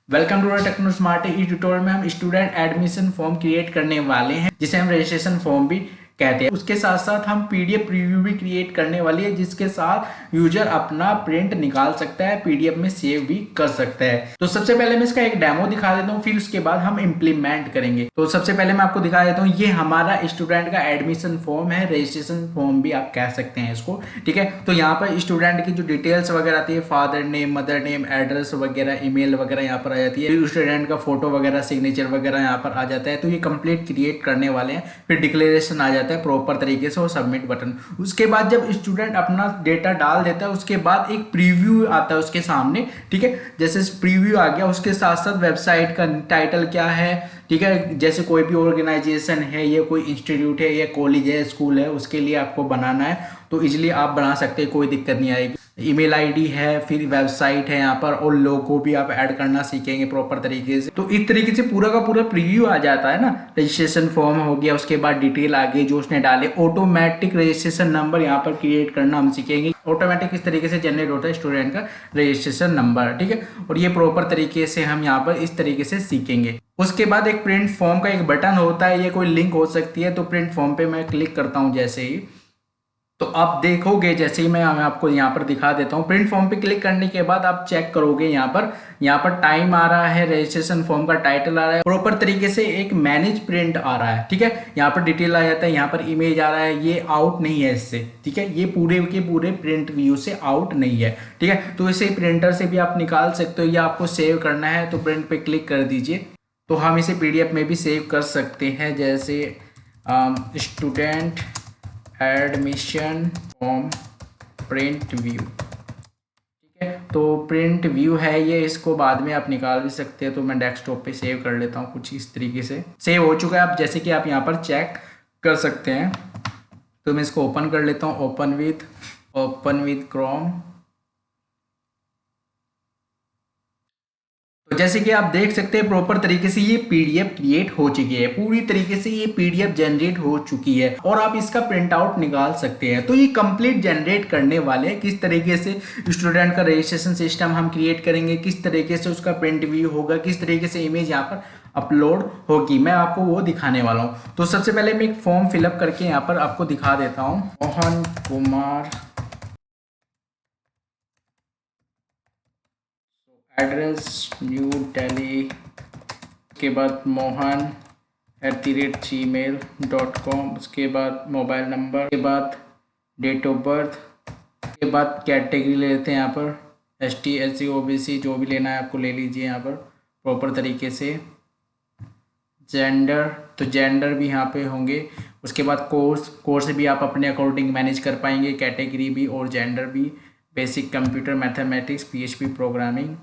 Welcome to Techno Smart. इस tutorial में हम स्टूडेंट एडमिशन फॉर्म क्रिएट करने वाले हैं, जिसे हम रजिस्ट्रेशन फॉर्म भी कहते हैं। उसके साथ साथ हम पीडीएफ प्रीव्यू भी क्रिएट करने वाली है, जिसके साथ यूजर अपना प्रिंट निकाल सकता है, पीडीएफ में सेव भी कर सकता है। तो सबसे पहले मैं इसका एक डेमो दिखा देता हूँ, फिर उसके बाद हम इम्प्लीमेंट करेंगे। तो सबसे पहले मैं आपको दिखा देता हूँ, ये हमारा स्टूडेंट का एडमिशन फॉर्म है, रजिस्ट्रेशन फॉर्म भी आप कह सकते हैं इसको। ठीक है, तो यहाँ पर स्टूडेंट की जो डिटेल्स वगैरह आती है, father name, mother name, address वगैरह, ईमेल वगैरह यहाँ पर आ जाती है। स्टूडेंट का फोटो वगैरह, सिग्नेचर वगैरह यहाँ पर आ जाता है। तो ये कंप्लीट क्रिएट करने वाले हैं। फिर डिक्लेरेशन आ जाता है प्रॉपर तरीके से और सबमिट बटन। उसके बाद जब स्टूडेंट अपना डेटा डाल देता है, उसके बाद एक प्रीव्यू आता है उसके सामने। ठीक है, जैसे प्रीव्यू आ गया, उसके साथ साथ वेबसाइट का टाइटल क्या है, ठीक है, जैसे कोई भी ऑर्गेनाइजेशन है, ये कोई इंस्टीट्यूट है, या कॉलेज है, स्कूल है, उसके लिए आपको बनाना है तो इजीली आप बना सकते हैं, कोई दिक्कत नहीं आएगी। ईमेल आईडी है, फिर वेबसाइट है यहाँ पर, और लोगो भी आप ऐड करना सीखेंगे प्रॉपर तरीके से। तो इस तरीके से पूरा का पूरा प्रीव्यू आ जाता है ना। रजिस्ट्रेशन फॉर्म हो गया, उसके बाद डिटेल आ गई जो उसने डाले। ऑटोमेटिक रजिस्ट्रेशन नंबर यहाँ पर क्रिएट करना हम सीखेंगे। ऑटोमेटिक इस तरीके से जनरेट होता है स्टूडेंट का रजिस्ट्रेशन नंबर। ठीक है, और ये प्रॉपर तरीके से हम यहाँ पर इस तरीके से सीखेंगे। उसके बाद एक प्रिंट फॉर्म का एक बटन होता है, ये कोई लिंक हो सकती है। तो प्रिंट फॉर्म पे मैं क्लिक करता हूँ जैसे ही, तो आप देखोगे, जैसे ही मैं आपको यहाँ पर दिखा देता हूँ, प्रिंट फॉर्म पे क्लिक करने के बाद आप चेक करोगे यहाँ पर टाइम आ रहा है, रजिस्ट्रेशन फॉर्म का टाइटल आ रहा है, प्रॉपर तरीके से एक मैनेज प्रिंट आ रहा है। ठीक है, यहाँ पर डिटेल आ जाता है, यहाँ पर इमेज आ रहा है, ये आउट नहीं है इससे। ठीक है, ये पूरे के पूरे प्रिंट व्यू से आउट नहीं है। ठीक है, तो इसे प्रिंटर से भी आप निकाल सकते हो, या आपको सेव करना है तो प्रिंट पे क्लिक कर दीजिए। तो हम इसे पीडीएफ में भी सेव कर सकते हैं, जैसे student admission form print view. ठीक है, तो प्रिंट व्यू है ये, इसको बाद में आप निकाल भी सकते हैं। तो मैं डेस्कटॉप पे सेव कर लेता हूँ, कुछ इस तरीके से सेव हो चुका है। आप जैसे कि आप यहाँ पर चेक कर सकते हैं। तो मैं इसको ओपन कर लेता हूँ, ओपन विथ क्रोम। तो जैसे कि आप देख सकते हैं, प्रॉपर तरीके से ये पीडीएफ क्रिएट हो चुकी है, पूरी तरीके से ये पीडीएफ जनरेट हो चुकी है, और आप इसका प्रिंट आउट निकाल सकते हैं। तो ये कंप्लीट जनरेट करने वाले हैं, किस तरीके से स्टूडेंट का रजिस्ट्रेशन सिस्टम हम क्रिएट करेंगे, किस तरीके से उसका प्रिंट व्यू होगा, किस तरीके से इमेज यहाँ पर अपलोड होगी, मैं आपको वो दिखाने वाला हूँ। तो सबसे पहले मैं एक फॉर्म फिलअप करके यहाँ पर आपको दिखा देता हूँ। मोहन कुमार, एड्रेस न्यू दिल्ली, उसके बाद mohan@gmail.com, उसके बाद मोबाइल नंबर, उसके बाद डेट ऑफ बर्थ, उसके बाद कैटेगरी ले लेते हैं यहाँ पर, ST SC OBC जो भी लेना है आपको ले लीजिए यहाँ पर प्रॉपर तरीके से। जेंडर, तो जेंडर भी यहाँ पे होंगे। उसके बाद कोर्स भी आप अपने अकॉर्डिंग मैनेज कर पाएंगे, कैटेगरी भी और जेंडर भी। Basic computer mathematics, PHP programming,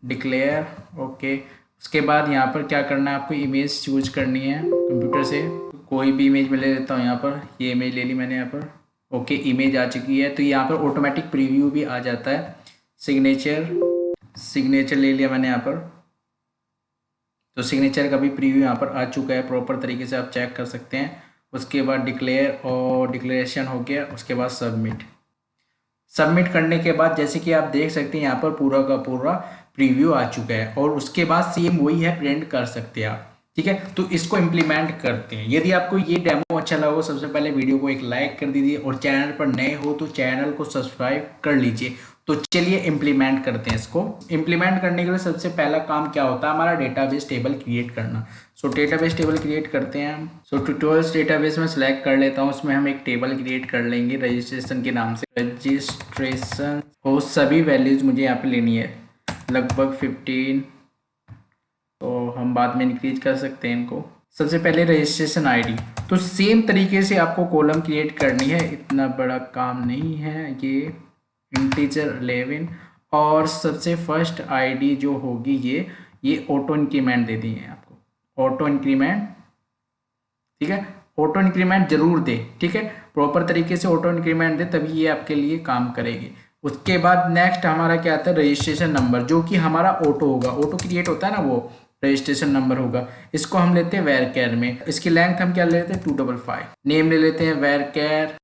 declare, okay. उसके बाद यहाँ पर क्या करना है, आपको इमेज चूज करनी है कंप्यूटर से। कोई भी इमेज मैं ले लेता हूँ यहाँ पर, ये इमेज ले ली मैंने यहाँ पर, ओके। इमेज आ चुकी है, तो यहाँ पर ऑटोमेटिक प्रीव्यू भी आ जाता है। सिग्नेचर ले लिया मैंने यहाँ पर, तो सिग्नेचर का भी प्रीव्यू यहाँ पर आ चुका है, प्रॉपर तरीके से आप चेक कर सकते हैं। उसके बाद डिक्लेयर और डिक्लेरेशन हो गया। उसके बाद सबमिट करने के बाद जैसे कि आप देख सकते हैं, यहाँ पर पूरा का पूरा प्रीव्यू आ चुका है, और उसके बाद सेम वही है, प्रिंट कर सकते हैं आप। ठीक है, तो इसको इम्प्लीमेंट करते हैं। यदि आपको ये डेमो अच्छा लगा हो, सबसे पहले वीडियो को एक लाइक कर दीजिए, और चैनल पर नए हो तो चैनल को सब्सक्राइब कर लीजिए। तो चलिए इम्प्लीमेंट करते हैं इसको। इम्प्लीमेंट करने के लिए सबसे पहला काम क्या होता है, हमारा डेटाबेस टेबल क्रिएट करना। सो डेटाबेस टेबल क्रिएट करते हैं हम। सो ट्यूटोरियल्स डेटाबेस में सेलेक्ट कर लेता हूँ, उसमें हम एक टेबल क्रिएट कर लेंगे रजिस्ट्रेशन के नाम से। रजिस्ट्रेशन और सभी वैल्यूज मुझे यहाँ पे लेनी है, लगभग 15, तो हम बाद में इंक्रीज कर सकते हैं इनको। सबसे पहले रजिस्ट्रेशन आईडी, तो सेम तरीके से आपको कॉलम क्रिएट करनी है, इतना बड़ा काम नहीं है ये। इंटीजर 11, और सबसे फर्स्ट आईडी जो होगी ये ऑटो इंक्रीमेंट दे दी है आपको, ऑटो इंक्रीमेंट। ठीक है, ऑटो इंक्रीमेंट जरूर दे। ठीक है, प्रॉपर तरीके से ऑटो इंक्रीमेंट दे, तभी ये आपके लिए काम करेगी। उसके बाद नेक्स्ट हमारा क्या आता है, रजिस्ट्रेशन नंबर, जो कि हमारा ऑटो होगा, ऑटो क्रिएट होता है ना, वो रजिस्ट्रेशन नंबर होगा। इसको हम लेते हैं वेरकेर में। इसकी लेंथ हम क्या लेते हैं, 255। नेम ले लेते हैं वेरकेर।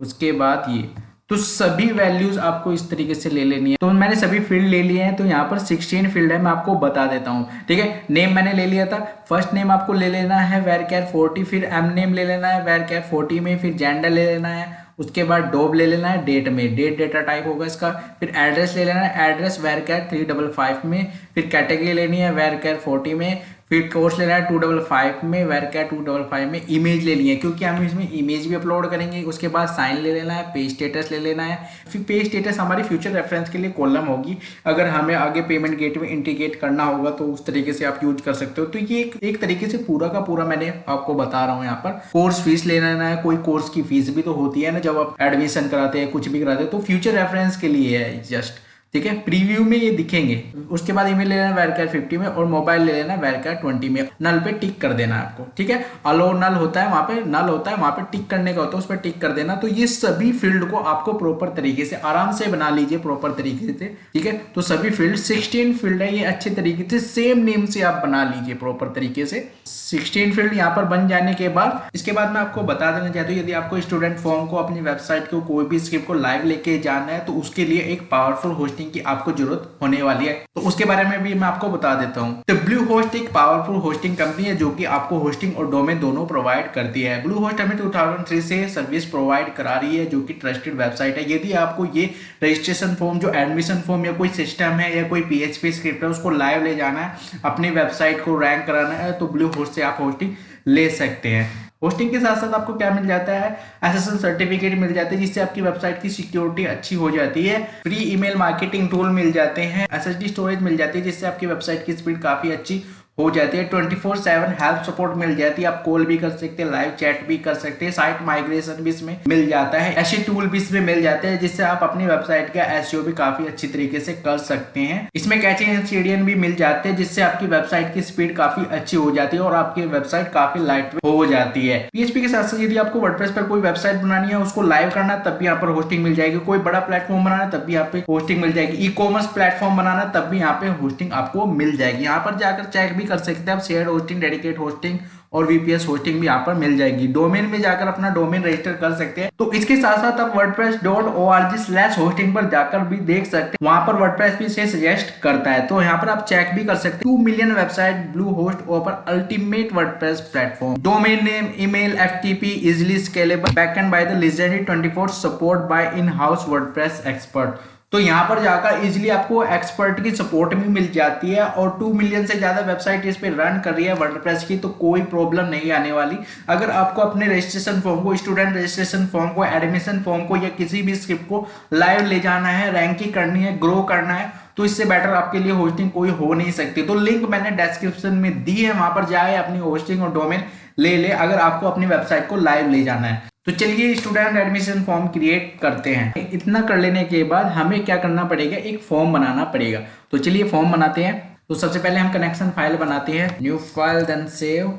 उसके बाद ये, तो सभी वैल्यूज आपको इस तरीके से ले लेनी है। तो मैंने सभी फील्ड ले लिए हैं, तो यहाँ पर 16 फील्ड है, मैं आपको बता देता हूँ। ठीक है, नेम मैंने ले लिया था, फर्स्ट नेम आपको ले लेना है varchar 40, फिर एम नेम ले लेना है varchar 40 में, फिर जेंडर ले लेना है, उसके बाद डॉब ले लेना है, डेट में डेट डेटा टाइप होगा इसका, फिर एड्रेस ले लेना है, एड्रेस varchar 355 में, फिर कैटेगरी लेनी है varchar 40 में, फिर कोर्स लेना है 255 में, varchar 255 में, इमेज ले लिया क्योंकि हम इसमें इमेज भी अपलोड करेंगे। उसके बाद साइन ले लेना है, पेज स्टेटस ले लेना है, फिर पेज स्टेटस हमारी फ्यूचर रेफरेंस के लिए कॉलम होगी, अगर हमें आगे पेमेंट गेटवे इंटीग्रेट करना होगा तो उस तरीके से आप यूज कर सकते हो। तो ये एक तरीके से पूरा का पूरा मैंने आपको बता रहा हूँ। यहाँ पर कोर्स फीस ले लेना है, कोई कोर्स की फीस भी तो होती है ना जब आप एडमिशन कराते हैं, कुछ भी कराते हैं, तो फ्यूचर रेफरेंस के लिए है जस्ट। ठीक है, प्रीव्यू में ये दिखेंगे। उसके बाद ईमेल ले लेना varchar 50 में और मोबाइल ले लेना varchar 20 में। नल पे टिक कर देना है आपको। ठीक है, अलो नल होता है, वहां पे नल होता है, वहां पे टिक करने का होता है, उस पर टिक कर देना। तो ये सभी फील्ड को आपको प्रॉपर तरीके से आराम से बना लीजिए, प्रॉपर तरीके से। ठीक है, तो सभी फील्ड 16 फील्ड है, ये अच्छे तरीके से सेम नेम से आप बना लीजिए प्रॉपर तरीके से। 16 फील्ड यहाँ पर बन जाने के बाद इसके बाद मैं आपको बता देना चाहता हूँ, यदि आपको स्टूडेंट फॉर्म को अपनी वेबसाइट को कोई भी स्क्रिप्ट को लाइव लेके जाना है तो उसके लिए एक पावरफुल होस्टिंग की आपको जरूरत होने वाली है। तो उसके बारे में भी मैं आपको बता देता हूँ। तो ब्लू होस्ट एक पावरफुल होस्टिंग कंपनी है जो कि आपको होस्टिंग और डोमेन दोनों प्रोवाइड करती है। ब्लू होस्ट हमें 2003 से सर्विस प्रोवाइड करा रही है जो कि ट्रस्टेड वेबसाइट है। यदि आपको ये रजिस्ट्रेशन फॉर्म, जो एडमिशन फॉर्म या कोई सिस्टम है या कोई PHP स्क्रिप्ट है उसको लाइव ले जाना है, अपनी वेबसाइट को रैंक कराना है, तो ब्लू होस्ट से आप होस्टिंग ले सकते हैं। होस्टिंग के साथ साथ आपको क्या मिल जाता है, SSL सर्टिफिकेट मिल जाते हैं जिससे आपकी वेबसाइट की सिक्योरिटी अच्छी हो जाती है। फ्री ईमेल मार्केटिंग टूल मिल जाते हैं, SSD स्टोरेज मिल जाती है जिससे आपकी वेबसाइट की स्पीड काफी अच्छी हो जाती है। 24/7 हेल्प सपोर्ट मिल जाती है, आप कॉल भी कर सकते हैं, लाइव चैट भी कर सकते हैं, साइट माइग्रेशन भी इसमें मिल जाता है, ऐसे टूल भी इसमें मिल जाते हैं जिससे आप अपनी वेबसाइट का SEO भी काफी अच्छी तरीके से कर सकते हैं। इसमें कैचिंग एंड सीडीएन भी मिल जाते हैं जिससे आपकी वेबसाइट की स्पीड काफी अच्छी हो जाती है और आपकी वेबसाइट काफी लाइट हो जाती है। PHP के साथ साथ यदि आपको वर्डप्रेस पर कोई वेबसाइट बनानी है, उसको लाइव करना है, तब भी यहाँ पर होस्टिंग मिल जाएगी। कोई बड़ा प्लेटफॉर्म बनाना है तब भी यहाँ पे होस्टिंग मिल जाएगी। ई-कॉमर्स प्लेटफॉर्म बनाना है तब भी यहाँ पे होस्टिंग आपको मिल जाएगी। यहाँ पर जाकर चेक भी कर सकते हैं आप, शेयर होस्टिंग, डेडिकेट होस्टिंग और VPS होस्टिंग भी यहाँ पर मिल जाएगी। डोमेन में जाकर अपना डोमेन रजिस्टर कर सकते हैं। तो इसके साथ साथ आप wordpress.org/hosting पर जाकर भी देख सकते हैं, वहां पर वर्डप्रेस भी से सजेस्ट करता है, तो यहाँ पर आप चेक भी कर सकते हैं। 2 million website blue host offer ultimate WordPress platform, domain name, email, FTP easily scalable, backend by the legendary 24 support bye in house WordPress expert. तो यहाँ पर जाकर इजिली आपको एक्सपर्ट की सपोर्ट भी मिल जाती है और 2 मिलियन से ज्यादा वेबसाइट इस पे रन कर रही है वर्डप्रेस की, तो कोई प्रॉब्लम नहीं आने वाली। अगर आपको अपने रजिस्ट्रेशन फॉर्म को, स्टूडेंट रजिस्ट्रेशन फॉर्म को, एडमिशन फॉर्म को या किसी भी स्क्रिप्ट को लाइव ले जाना है, रैंकिंग करनी है, ग्रो करना है, तो इससे बेटर आपके लिए होस्टिंग कोई हो नहीं सकती। तो लिंक मैंने डिस्क्रिप्शन में दी है, वहां पर जाए अपनी होस्टिंग और डोमेन ले अगर आपको अपनी वेबसाइट को लाइव ले जाना है। तो चलिए स्टूडेंट एडमिशन फॉर्म क्रिएट करते हैं। इतना कर लेने के बाद हमें क्या करना पड़ेगा, एक फॉर्म बनाना पड़ेगा। तो चलिए फॉर्म बनाते हैं। तो सबसे पहले हम कनेक्शन फाइल बनाते हैं, new file, then save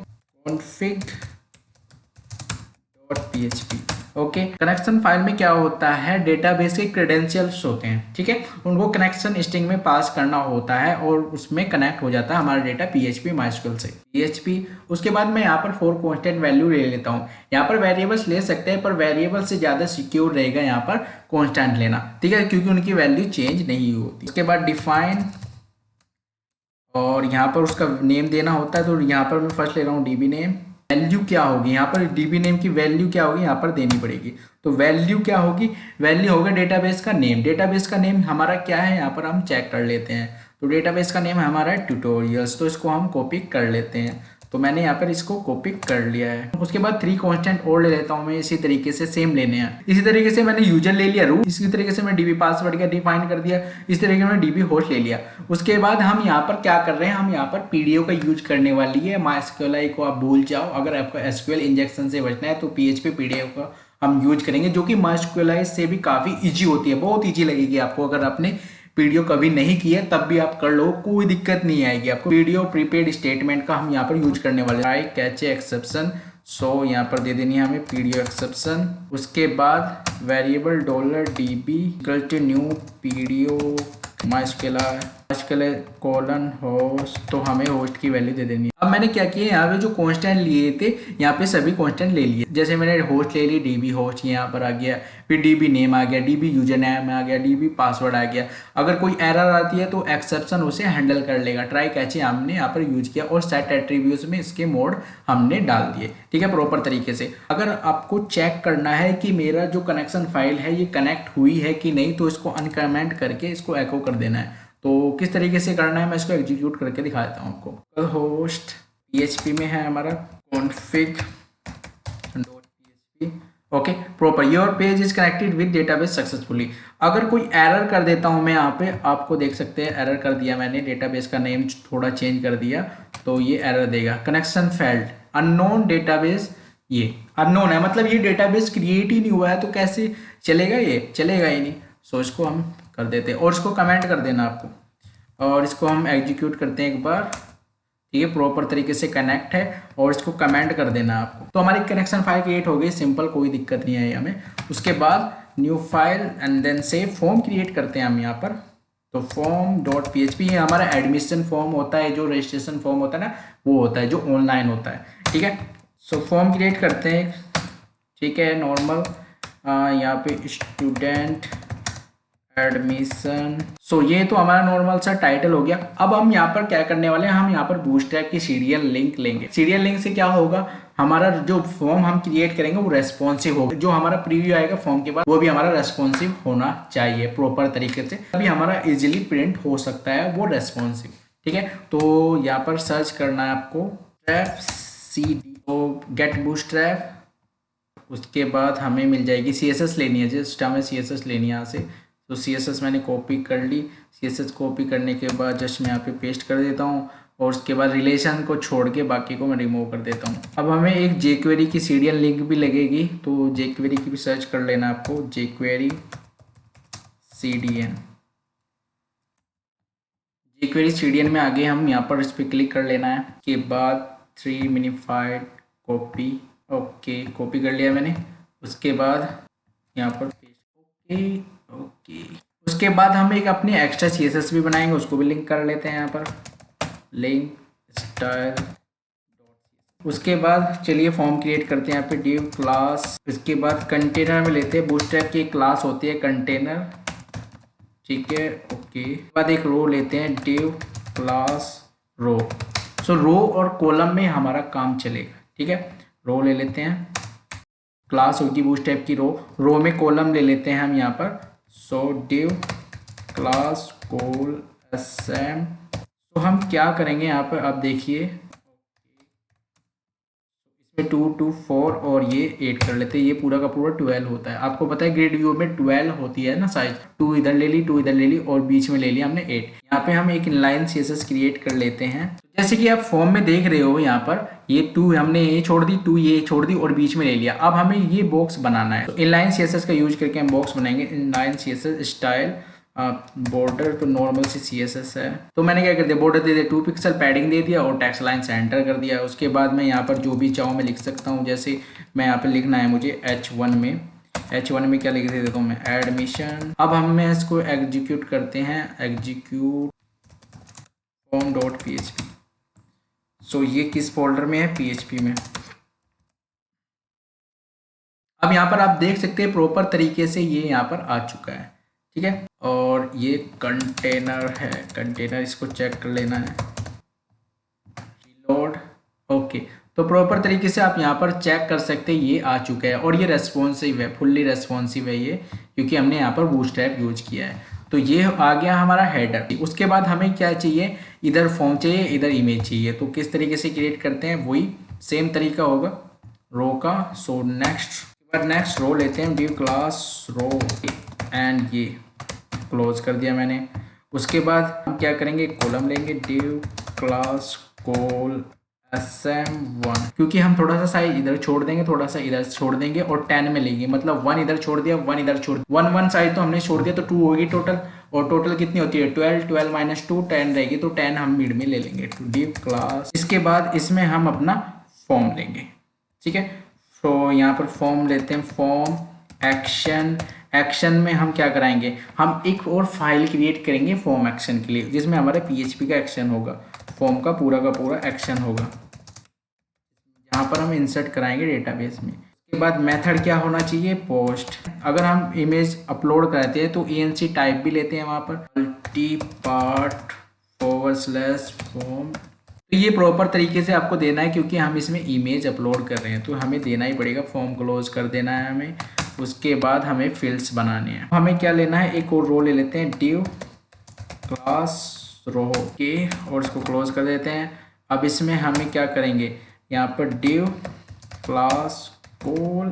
config.php। Okay, connection file में क्या होता है, डेटाबेस के क्रेडेंशियल्स होते हैं। ठीक है, उनको कनेक्शन स्ट्रिंग में पास करना होता है और उसमें कनेक्ट हो जाता है हमारा डेटा PHP MySQL से। PHP उसके बाद मैं यहाँ पर 4 कांस्टेंट वैल्यू ले लेता हूँ। यहाँ पर वेरिएबल्स ले सकते हैं पर वेरिएबल से ज्यादा सिक्योर रहेगा यहाँ पर कांस्टेंट लेना। ठीक है, क्योंकि उनकी वैल्यू चेंज नहीं होती। उसके बाद डिफाइन और यहाँ पर उसका नेम देना होता है। तो यहाँ पर मैं फर्स्ट ले रहा हूँ DB नेम। वैल्यू क्या होगी यहाँ पर, DB नेम की वैल्यू क्या होगी यहाँ पर देनी पड़ेगी। तो वैल्यू क्या होगी, वैल्यू होगा डेटाबेस का नेम। डेटाबेस का नेम हमारा क्या है यहाँ पर हम चेक कर लेते हैं। तो डेटाबेस का नेम हमारा है ट्यूटोरियल्स, तो इसको हम कॉपी कर लेते हैं। तो मैंने यहाँ पर इसको कॉपी कर लिया है। उसके बाद 3 कांस्टेंट और ले लेता हूँ मैं, इसी तरीके से सेम लेने हैं। इसी तरीके से मैंने यूजर ले लिया रूट, इसी तरीके से मैं DB पासवर्ड का डिफाइन कर दिया, इस तरीके से मैं DB होस्ट ले लिया। उसके बाद हम यहाँ पर क्या कर रहे हैं, हम यहाँ पर PDO का यूज करने वाली है। MySQL को आप भूल जाओ, अगर आपको SQL इंजेक्शन से बचना है तो PHP PDO का हम यूज करेंगे, जो कि MySQL से भी काफी ईजी होती है, बहुत ईजी लगेगी आपको। अगर आपने PDO कभी नहीं किया तब भी आप कर लो, कोई दिक्कत नहीं आएगी आपको। PDO प्रीपेड स्टेटमेंट का हम यहाँ पर यूज करने वाले हैं। कैचे एक्सेप्शन, सो यहाँ पर दे देनी है हमें PDO एक्सेप्शन। उसके बाद variable $DB equal to new PDO MySQL colon host, तो हमें होस्ट की वैल्यू दे देनी है। अब मैंने क्या किया, यहाँ पे जो कांस्टेंट लिए थे यहाँ पे सभी कांस्टेंट ले लिए। जैसे मैंने होस्ट ले ली, डीबी होस्ट यहाँ पर आ गया, फिर डीबी नेम आ गया, डीबी यूजर नेम आ गया, डीबी पासवर्ड आ गया। अगर कोई एरर आती है तो एक्सेप्शन उसे हैंडल कर लेगा। ट्राई कैचे हमने यहाँ पर यूज किया और सेट एट्रीब्यूट्स में इसके मोड हमने डाल दिए, ठीक है, प्रॉपर तरीके से। अगर आपको चेक करना है कि मेरा जो कनेक्शन फाइल है ये कनेक्ट हुई है कि नहीं, तो इसको अनकमेंट करके इसको एको कर देना है। तो किस तरीके से करना है मैं इसको एग्जीक्यूट करके दिखा देता हूँ आपको। होस्ट PHP में है हमारा config.php, okay, proper your page is connected with database successfully. अगर कोई एरर कर देता हूँ मैं यहाँ पे, आपको देख सकते हैं एरर कर दिया मैंने, डेटाबेस का नेम थोड़ा चेंज कर दिया तो ये एरर देगा, कनेक्शन फेल्ड, अननोन डेटाबेस। ये अननोन है मतलब ये डेटाबेस क्रिएट ही नहीं हुआ है, तो कैसे चलेगा, ये चलेगा ही नहीं। सो इसको हम कर देते हैं और इसको कमेंट कर देना आपको, और इसको हम एग्जीक्यूट करते हैं एक बार, ठीक है, प्रॉपर तरीके से कनेक्ट है और इसको कमेंट कर देना आपको। तो हमारी कनेक्शन फाइल क्रिएट हो गई, सिंपल, कोई दिक्कत नहीं है हमें। उसके बाद न्यू फाइल एंड देन से फॉर्म क्रिएट करते हैं हम यहाँ पर। तो form.php ये हमारा एडमिशन फॉर्म होता है, जो रजिस्ट्रेशन फॉर्म होता है ना, वो होता है जो ऑनलाइन होता है, ठीक है। सो फॉर्म क्रिएट करते हैं, ठीक है, नॉर्मल, यहाँ पे स्टूडेंट एडमिशन। सो ये तो हमारा नॉर्मल सा टाइटल हो गया। अब हम यहाँ पर क्या करने वाले हैं, हम यहाँ पर बूटस्ट्रैप की सीरियल लिंक लेंगे। सीरियल लिंक से क्या होगा, हमारा जो फॉर्म हम क्रिएट करेंगे वो रेस्पॉन्सिव होगा। जो हमारा प्रीव्यू आएगा फॉर्म के बाद वो भी हमारा रेस्पॉन्सिव होना चाहिए प्रॉपर तरीके से, अभी हमारा इजीली प्रिंट हो सकता है वो रेस्पॉन्सिव, ठीक है। तो यहाँ पर सर्च करना है आपको CD, तो गेट बूटस्ट्रैप। उसके बाद हमें मिल जाएगी CSS लेनी है, जस्ट हमें CSS लेनी है यहाँ से। तो CSS मैंने कॉपी कर ली। CSS कॉपी करने के बाद जस्ट मैं यहाँ पे पेस्ट कर देता हूँ और उसके बाद रिलेशन को छोड़ के बाकी को मैं रिमूव कर देता हूँ। अब हमें एक jQuery की सीरियल लिंक भी लगेगी, तो jQuery की भी सर्च कर लेना आपको, jQuery CDN। jQuery CDN में आगे हम यहाँ पर इस पर क्लिक कर लेना है। के बाद 3 मिनिफाइड कॉपी, ओके, कॉपी कर लिया मैंने। उसके बाद यहाँ पर पेस्ट, ओके। उसके बाद हम एक अपनी एक्स्ट्रा CSS भी बनाएंगे, उसको भी लिंक कर लेते हैं यहाँ पर, लिंक स्टाइल। उसके बाद चलिए फॉर्म क्रिएट करते हैं यहाँ पे, div क्लास। इसके बाद कंटेनर में लेते हैं, बूटस्ट्रैप की एक क्लास होती है कंटेनर, ठीक है, ओके। बाद एक रो लेते हैं, div क्लास रो। सो रो और कॉलम में हमारा काम चलेगा, ठीक है। रो ले लेते हैं, क्लास होगी बूटस्ट्रैप की रो में कॉलम ले लेते हैं हम यहाँ पर। सो div क्लास कॉल sm। तो हम क्या करेंगे यहाँ पर, आप देखिए इसमें 2 2 4 और ये 8 कर लेते हैं, ये पूरा का पूरा 12 होता है। आपको पता है ग्रिड व्यू में 12 होती है ना साइज, 2 इधर ले ली, 2 इधर ले ली और बीच में ले लिया हमने 8। यहाँ पे हम एक इनलाइन CSS क्रिएट कर लेते हैं। जैसे कि आप फॉर्म में देख रहे हो यहाँ पर, ये 2 हमने ये छोड़ दी, 2 ये छोड़ दी और बीच में ले लिया। अब हमें ये बॉक्स बनाना है, तो इनलाइन CSS का यूज करके हम बॉक्स बनाएंगे। इनलाइन CSS स्टाइल बॉर्डर, तो नॉर्मल सी CSS है, तो मैंने क्या कर दिया, बॉर्डर दे दिया, 2 पिक्सल पैडिंग दे दिया और टेक्स्ट लाइन सेंटर कर दिया। उसके बाद मैं यहाँ पर जो भी चाहूँ मैं लिख सकता हूँ। जैसे मैं यहाँ पर लिखना है मुझे H1 में क्या लिख देता हूँ मैं, एडमिशन। अब हम इसको एग्जीक्यूट करते हैं, एग्जीक्यूट form.php। सो ये किस फोल्डर में है, PHP में। अब यहाँ पर आप देख सकते हैं प्रॉपर तरीके से ये यहाँ पर आ चुका है, ठीक है। और ये कंटेनर है, कंटेनर इसको चेक कर लेना है, रिलोड, ओके। तो प्रॉपर तरीके से आप यहाँ पर चेक कर सकते हैं ये आ चुका है और ये रेस्पॉन्सिव है, फुल्ली रेस्पॉन्सिव है ये, क्योंकि हमने यहाँ पर बूटस्ट्रैप यूज किया है। तो ये आ गया हमारा हेडर। उसके बाद हमें क्या चाहिए, इधर फॉर्म चाहिए, इधर इमेज चाहिए। तो किस तरीके से क्रिएट करते हैं, वही सेम तरीका होगा रो का। सो नेक्स्ट रो लेते हैं, div क्लास रो एंड ये क्लोज कर दिया मैंने। उसके बाद हम क्या करेंगे, कॉलम लेंगे, div क्लास कॉल sm1, क्योंकि हम थोड़ा सा साइज इधर छोड़ देंगे, थोड़ा सा इधर छोड़ देंगे और 10 में लेंगे, मतलब 1 इधर छोड़ दिया, 1 इधर छोड़, 1 साइज तो हमने छोड़ दिया, तो 2 होगी टोटल। और टोटल कितनी होती है, 12 माइनस 2 10 रहेगी, तो 10 हम मिड में ले लेंगे, div क्लास। इसके बाद इसमें हम अपना फॉर्म लेंगे, ठीक है। तो यहाँ पर फॉर्म लेते हैं, फॉर्म एक्शन में हम क्या कराएंगे, हम एक और फाइल क्रिएट करेंगे फॉर्म एक्शन के लिए, जिसमें हमारा PHP का एक्शन होगा। फॉर्म का पूरा एक्शन होगा, जहाँ पर हम इंसर्ट कराएंगे डेटाबेस में। उसके बाद मेथड क्या होना चाहिए, पोस्ट। अगर हम इमेज अपलोड करते हैं तो ENC टाइप भी लेते हैं वहाँ पर, multipart/form। तो ये प्रॉपर तरीके से आपको देना है क्योंकि हम इसमें इमेज अपलोड कर रहे हैं, तो हमें देना ही पड़ेगा। फॉर्म क्लोज कर देना है हमें। उसके बाद हमें फील्ड्स बनाने हैं। हमें क्या लेना है, एक और रो ले लेते हैं, div क्लास रो के, और इसको क्लोज कर देते हैं। अब इसमें हमें क्या करेंगे, यहाँ पर div क्लास कोल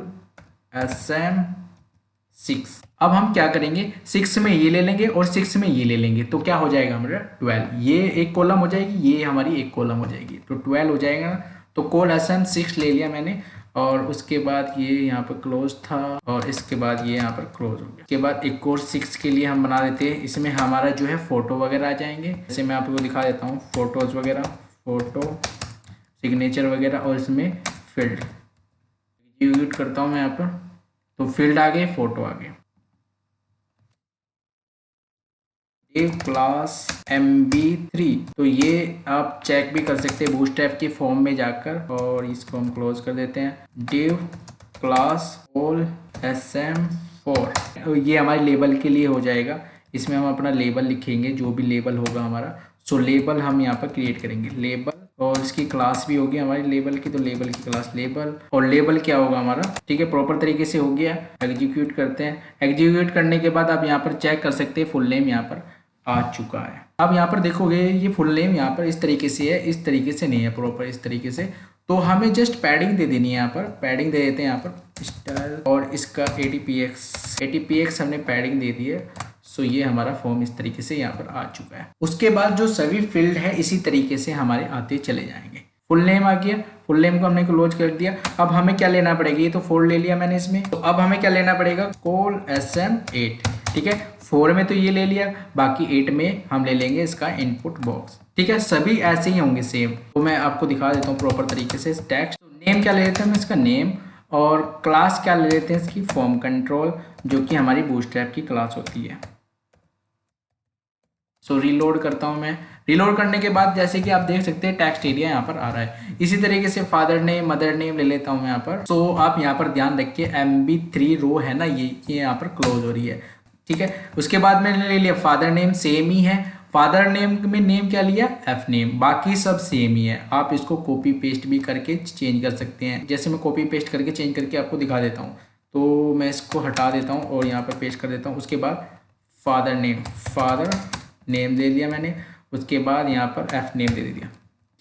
SM6। अब हम क्या करेंगे, 6 में ये ले लेंगे और 6 में ये ले लेंगे, तो क्या हो जाएगा हमारा 12। ये एक कॉलम हो जाएगी, ये हमारी एक कॉलम हो जाएगी, तो 12 हो जाएगा। तो कोल SM6 ले लिया मैंने, और उसके बाद ये यहाँ पर क्लोज था, और इसके बाद ये यहाँ पर क्लोज हो गया। उसके बाद एक और 6 के लिए हम बना देते हैं। इसमें हमारा जो है फोटो वगैरह आ जाएंगे। जैसे मैं आपको दिखा देता हूँ, फोटोज वगैरह, फोटो सिग्नेचर वगैरह, और इसमें फील्ड एग्जीक्यूट करता हूँ मैं यहाँ पर, तो फील्ड आ गए, फोटो आ गए। div क्लास MB3, तो ये आप चेक भी कर सकते हैं बूटस्ट्रैप की फॉर्म में जाकर, और इसको हम क्लोज कर देते हैं। div क्लास कोल SM4, तो ये हमारे लेबल के लिए हो जाएगा। इसमें हम अपना लेबल लिखेंगे, जो भी लेबल होगा हमारा। सो लेबल हम यहाँ पर क्रिएट करेंगे, लेबल, और इसकी क्लास भी होगी हमारी लेबल की, तो लेबल की क्लास लेबल, और लेबल क्या होगा हमारा, ठीक है, प्रॉपर तरीके से हो गया। एग्जीक्यूट करते हैं। एग्जीक्यूट करने के बाद आप यहाँ पर चेक कर सकते हैं, फुल नेम यहाँ पर आ चुका है। अब यहाँ पर देखोगे ये फुल नेम यहाँ पर इस तरीके से है, इस तरीके से नहीं है, प्रॉपर इस तरीके से। तो हमें जस्ट पैडिंग दे देनी है, यहाँ पर पैडिंग दे देते हैं, यहाँ पर स्टाइल, और इसका 80px हमने पैडिंग दे दी है। सो ये हमारा फॉर्म इस तरीके से यहाँ पर आ चुका है। उसके बाद जो सभी फील्ड है इसी तरीके से हमारे आते चले जाएंगे। फुल नेम आ गया, फुल नेम को हमने क्लोज कर दिया। अब हमें क्या लेना पड़ेगा, ये तो 4 ले लिया मैंने इसमें, तो अब हमें क्या लेना पड़ेगा, कोल SM8, ठीक है। 4 में तो ये ले लिया, बाकी 8 में हम ले लेंगे इसका इनपुट बॉक्स, ठीक है। सभी ऐसे ही होंगे सेम, तो मैं आपको दिखा देता हूँ प्रॉपर तरीके से। टेक्स्ट नेम क्या ले लेते हैं, इसका नेम, और क्लास क्या ले लेते हैं इसकी, फॉर्म कंट्रोल, जो कि हमारी बूटस्ट्रैप की क्लास होती है। सो रीलोड करता हूं मैं। रीलोड करने के बाद जैसे कि आप देख सकते हैं टेक्स्ट एरिया यहाँ पर आ रहा है। इसी तरीके से फादर नेम, मदर नेम ले लेता हूं मैं यहाँ पर। सो आप यहाँ पर ध्यान रखिए, MB3 रो है ना, ये यहाँ पर क्लोज हो रही है, ठीक है। उसके बाद मैंने ले लिया फादर नेम, सेम ही है। फादर नेम में नेम क्या लिया, F नेम, बाकी सब सेम ही है। आप इसको कॉपी पेस्ट भी करके चेंज कर सकते हैं। जैसे मैं कॉपी पेस्ट करके चेंज करके आपको दिखा देता हूँ, तो मैं इसको हटा देता हूँ और यहाँ पर पेस्ट कर देता हूँ। उसके बाद फादर नेम दे दिया मैंने, उसके बाद यहाँ पर F नेम दे दिया,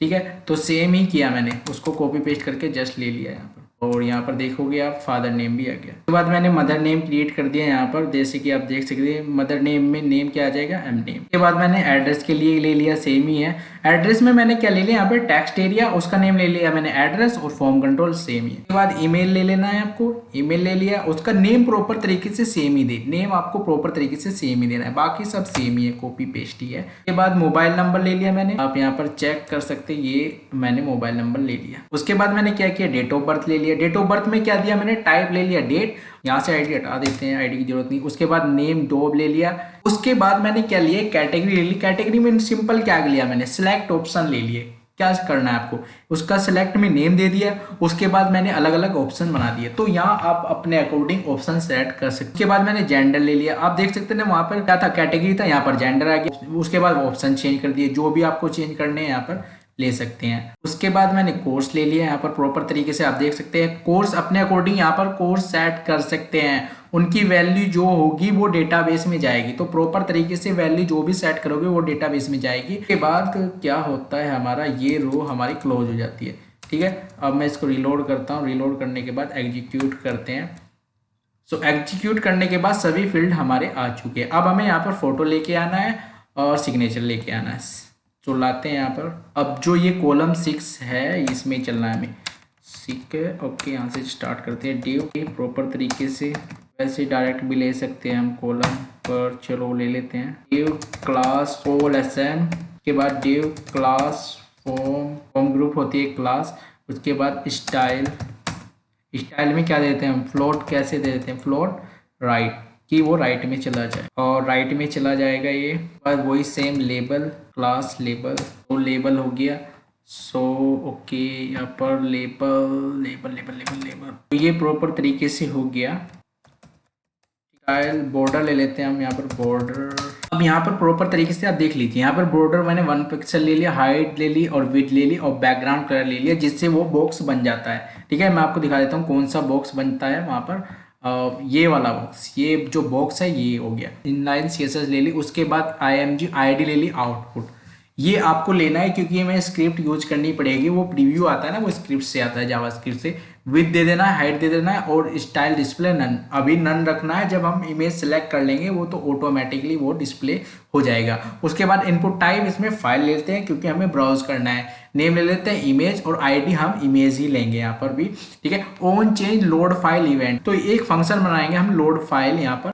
ठीक है। तो सेम ही किया मैंने, उसको कॉपी पेस्ट करके जस्ट ले लिया यहाँ पर, और यहाँ पर देखोगे आप फादर नेम भी आ गया। उसके बाद मैंने मदर नेम क्रिएट कर दिया यहाँ पर, जैसे कि आप देख सकते हैं मदर नेम में नेम क्या आ जाएगा, M नेम। उसके बाद मैंने एड्रेस के लिए ले लिया, सेम ही है। एड्रेस में मैंने क्या ले लिया, यहाँ पर टेक्स्ट एरिया, उसका नेम ले लिया मैंने एड्रेस, और फॉर्म कंट्रोल सेम ही है। उसके बाद ईमेल ले लेना है आपको, ईमेल ले लिया, उसका नेम प्रॉपर तरीके से सेम ही दे, नेम आपको प्रॉपर तरीके से सेम ही देना है, बाकी सब सेम ही है, कॉपी पेस्ट ही है। उसके बाद मोबाइल नंबर ले लिया मैंने, आप यहाँ पर चेक कर सकते हैं, ये मैंने मोबाइल नंबर ले लिया। उसके बाद मैंने क्या किया, डेट ऑफ बर्थ ले लिया। डेट ऑफ बर्थ में क्या दिया मैंने, टाइप ले लिया डेट, यहाँ से आईडी हटा देते हैं, आईडी की जरूरत नहीं। उसके बाद नेम डॉब ले लिया। उसके बाद मैंने क्या लिया, कैटेगरी ले ली। कैटेगरी में सिंपल क्या लिया मैंने, सिलेक्ट ऑप्शन ले लिए। क्या करना है आपको, उसका सिलेक्ट में नेम दे दिया। उसके बाद मैंने अलग अलग ऑप्शन बना दिए, तो यहाँ आप अपने अकॉर्डिंग ऑप्शन सेलेक्ट कर सकते। उसके बाद मैंने जेंडर ले लिया, आप देख सकते हैं वहां पर क्या था, कैटेगरी था, यहाँ पर जेंडर आ गया। उसके बाद ऑप्शन चेंज कर दिए, जो भी आपको चेंज करने हैं यहाँ पर ले सकते हैं। उसके बाद मैंने कोर्स ले लिया, यहाँ पर प्रॉपर तरीके से आप देख सकते हैं कोर्स अपने अकॉर्डिंग यहाँ पर कोर्स सेट कर सकते हैं। उनकी वैल्यू जो होगी वो डेटाबेस में जाएगी, तो प्रॉपर तरीके से वैल्यू जो भी सेट करोगे वो डेटाबेस में जाएगी। उसके बाद क्या होता है, हमारा ये रो हमारी क्लोज हो जाती है, ठीक है। अब मैं इसको रिलोड करता हूँ। रिलोड करने के बाद एग्जीक्यूट करते हैं। सो एग्जीक्यूट करने के बाद सभी फील्ड हमारे आ चुके हैं। अब हमें यहाँ पर फोटो लेके आना है और सिग्नेचर लेके आना है। तो लाते हैं यहाँ पर। अब जो ये कॉलम 6 है इसमें चलना है हमें, ठीक है। ओके, यहाँ से स्टार्ट करते हैं। डिव प्रॉपर तरीके से, वैसे डायरेक्ट भी ले सकते हैं हम कॉलम पर, चलो ले लेते हैं। डिव क्लास कोल SM, के बाद डिव क्लास फॉर्म ग्रुप होती है क्लास। उसके बाद स्टाइल में क्या देते हैं हम, फ्लोट कैसे दे देते हैं, फ्लोट राइट, कि वो राइट में चला जाए, और राइट में चला जाएगा ये। और वही सेम लेबल, क्लास लेबल, वो लेबल हो गया। सो ओके, यहाँ पर label label label label label, तो ये प्रॉपर तरीके से हो गया। स्टाइल बॉर्डर ले लेते हैं हम यहाँ पर बॉर्डर। अब यहाँ पर प्रॉपर तरीके से आप देख लीजिए, यहाँ पर बॉर्डर मैंने 1 पिक्सल ले लिया, हाइट ले ली और विड्थ ले ली और बैकग्राउंड कलर ले लिया, जिससे वो बॉक्स बन जाता है। ठीक है, मैं आपको दिखा देता हूँ कौन सा बॉक्स बनता है वहाँ पर। ये वाला बॉक्स, ये जो बॉक्स है ये हो गया। इनलाइन सीएसएस ले ली, उसके बाद IMG ID ले ली, आउटपुट ये आपको लेना है क्योंकि हमें स्क्रिप्ट यूज करनी पड़ेगी। वो प्रीव्यू आता है ना, वो स्क्रिप्ट से आता है, जावास्क्रिप्ट से। विड्थ दे देना है, हाइट दे देना है और स्टाइल डिस्प्ले नन, अभी नन रखना है। जब हम इमेज सेलेक्ट कर लेंगे वो तो ऑटोमेटिकली वो डिस्प्ले हो जाएगा। उसके बाद इनपुट टाइप इसमें फाइल लेते हैं क्योंकि हमें ब्राउज करना है। नेम ले लेते हैं इमेज और ID हम इमेज ही लेंगे यहाँ पर भी। ठीक है, on change load file event, तो एक फंक्शन बनाएंगे हम लोड फाइल यहाँ पर।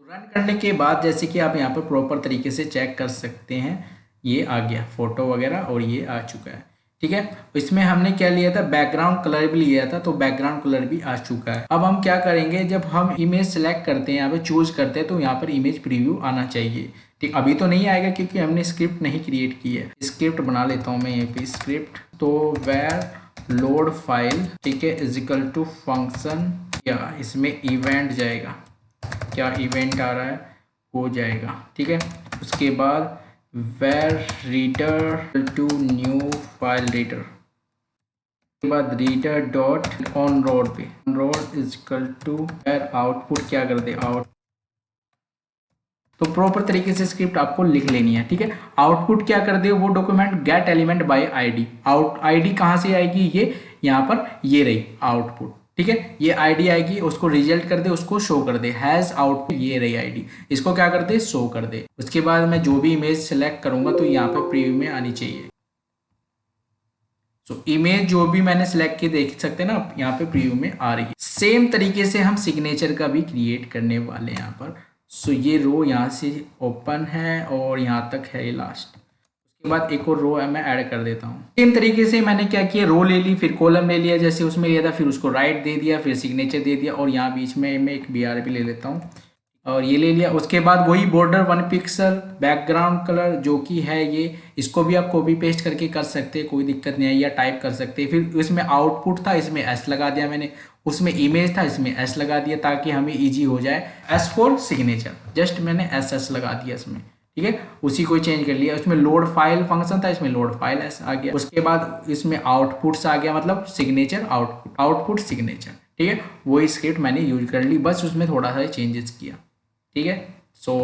रन करने के बाद जैसे कि आप यहाँ पर प्रॉपर तरीके से चेक कर सकते हैं, ये आ गया फोटो वगैरह और ये आ चुका है। ठीक है, इसमें हमने क्या लिया था, बैकग्राउंड कलर भी लिया था, तो बैकग्राउंड कलर भी आ चुका है। अब हम क्या करेंगे, जब हम इमेज सेलेक्ट करते हैं, यहाँ पे चूज करते हैं, तो यहाँ पर इमेज प्रीव्यू आना चाहिए। ठीक, अभी तो नहीं आएगा क्योंकि हमने स्क्रिप्ट नहीं क्रिएट की है। स्क्रिप्ट बना लेता हूँ मैं, ये पे स्क्रिप्ट, तो वेर लोड फाइल, ठीक है, इज इक्वल टू फंक्शन, क्या इसमें इवेंट जाएगा, क्या इवेंट आ रहा है हो जाएगा। ठीक है, उसके बाद var reader to new file reader, उसके बाद रीडर डॉट ऑन रोड पे, on load is equal to var output क्या कर दे आउट। तो प्रॉपर तरीके से स्क्रिप्ट आपको लिख लेनी है। ठीक है, आउटपुट क्या कर दे, वो document gate element by ID, out ID कहाँ से आएगी, ये यहाँ पर ये रही आउटपुट। ठीक है, ये ID आएगी, उसको रिजल्ट कर दे, उसको शो कर दे, हैज आउटपुट, ये रही ID, इसको क्या कर दे, शो कर दे। उसके बाद मैं जो भी इमेज सेलेक्ट करूंगा तो यहाँ पे प्रीव्यू में आनी चाहिए। सो इमेज जो भी मैंने सेलेक्ट की देख सकते हैं ना, यहाँ पे प्रीव्यू में आ रही है। सेम तरीके से हम सिग्नेचर का भी क्रिएट करने वाले हैं यहाँ पर। सो ये रो यहाँ से ओपन है और यहाँ तक है ये लास्ट। उसके बाद एक और रो मैं ऐड कर देता हूँ। सेम तरीके से मैंने क्या किया, रो ले ली, फिर कॉलम ले लिया जैसे उसमें लिया था, फिर उसको राइट दे दिया, फिर सिग्नेचर दे दिया और यहाँ बीच में मैं एक BRB ले लेता हूँ और ये ले लिया। उसके बाद वही बॉर्डर 1 पिक्सल, बैकग्राउंड कलर जो कि है ये, इसको भी आप कॉपी पेस्ट करके कर सकते हैं, कोई दिक्कत नहीं है, या टाइप कर सकते हैं। फिर इसमें आउटपुट था, इसमें S लगा दिया मैंने, उसमें इमेज था, इसमें S लगा दिया ताकि हमें इजी हो जाए। S फॉर सिग्नेचर, जस्ट मैंने SS लगा दिया इसमें। ठीक है, उसी को चेंज कर लिया। उसमें लोड फाइल फंक्शन था, इसमें लोड फाइल S आ गया। उसके बाद इसमें आउटपुट्स आ गया, मतलब सिग्नेचर आउटपुट, आउटपुट सिग्नेचर। ठीक है, वही स्क्रिप्ट मैंने यूज कर ली, बस उसमें थोड़ा सा चेंजेस किया। ठीक है, सो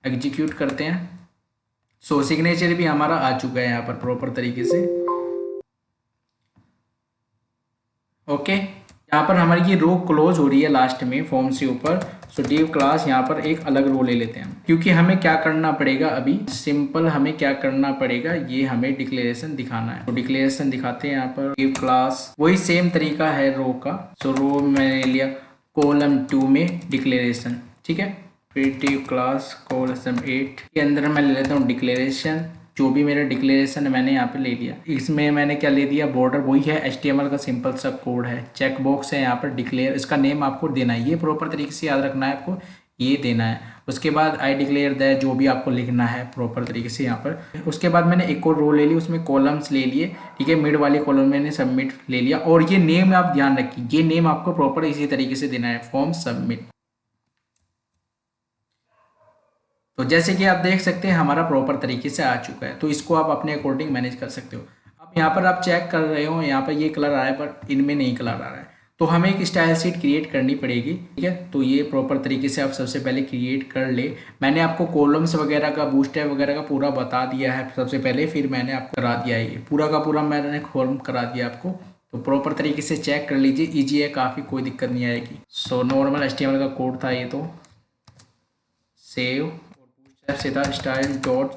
एग्जीक्यूट करते हैं। सो सिग्नेचर भी हमारा आ चुका है यहाँ पर प्रॉपर तरीके से। ओके, यहाँ पर हमारी ये रो क्लोज हो रही है लास्ट में फॉर्म से ऊपर। सो डिव क्लास यहाँ पर एक अलग रो ले लेते हैं क्योंकि हमें क्या करना पड़ेगा, अभी सिंपल हमें क्या करना पड़ेगा, ये हमें डिक्लेरेशन दिखाना है। तो डिक्लेरेशन दिखाते हैं यहाँ पर डिव क्लास, वही सेम तरीका है रो का। सो रो मैंने लिया कॉलम 2 में डिक्लेरेशन। ठीक है, फिर डिव क्लास कॉलम 8 के अंदर मैं ले लेता हूँ डिक्लेरेशन, जो भी मेरा डिक्लेरेशन मैंने यहाँ पे ले लिया। इसमें मैंने क्या ले दिया, बॉर्डर वही है, HTML का सिंपल सा कोड है, चेक बॉक्स है यहाँ पर डिक्लेयर, इसका नेम आपको देना है, ये प्रॉपर तरीके से याद रखना है आपको, ये देना है। उसके बाद आई डिक्लेयर दैट, जो भी आपको लिखना है प्रॉपर तरीके से यहाँ पर। उसके बाद मैंने एक और रो ले ली, उसमें कॉलम्स ले लिए। ठीक है, मिड वाले कॉलम मैंने सबमिट ले लिया और ये नेम आप ध्यान रखिए, ये नेम आपको प्रॉपर इसी तरीके से देना है, फॉर्म सबमिट। तो जैसे कि आप देख सकते हैं हमारा प्रॉपर तरीके से आ चुका है, तो इसको आप अपने अकॉर्डिंग मैनेज कर सकते हो। अब यहाँ पर आप चेक कर रहे हो, यहाँ पर ये कलर आ रहा है पर इनमें नहीं कलर आ रहा है, तो हमें एक स्टाइल शीट क्रिएट करनी पड़ेगी। ठीक है, तो ये प्रॉपर तरीके से आप सबसे पहले क्रिएट कर ले। मैंने आपको कॉलम्स वगैरह का, बूस्टैप वगैरह का पूरा बता दिया है सबसे पहले, फिर मैंने आपको करा दिया है, ये पूरा का पूरा मैंने फॉर्म करा दिया आपको। तो प्रॉपर तरीके से चेक कर लीजिए, ईजी है काफ़ी, कोई दिक्कत नहीं आएगी। सो नॉर्मल HTML का कोड था ये, तो सेव से था स्टाइल डॉट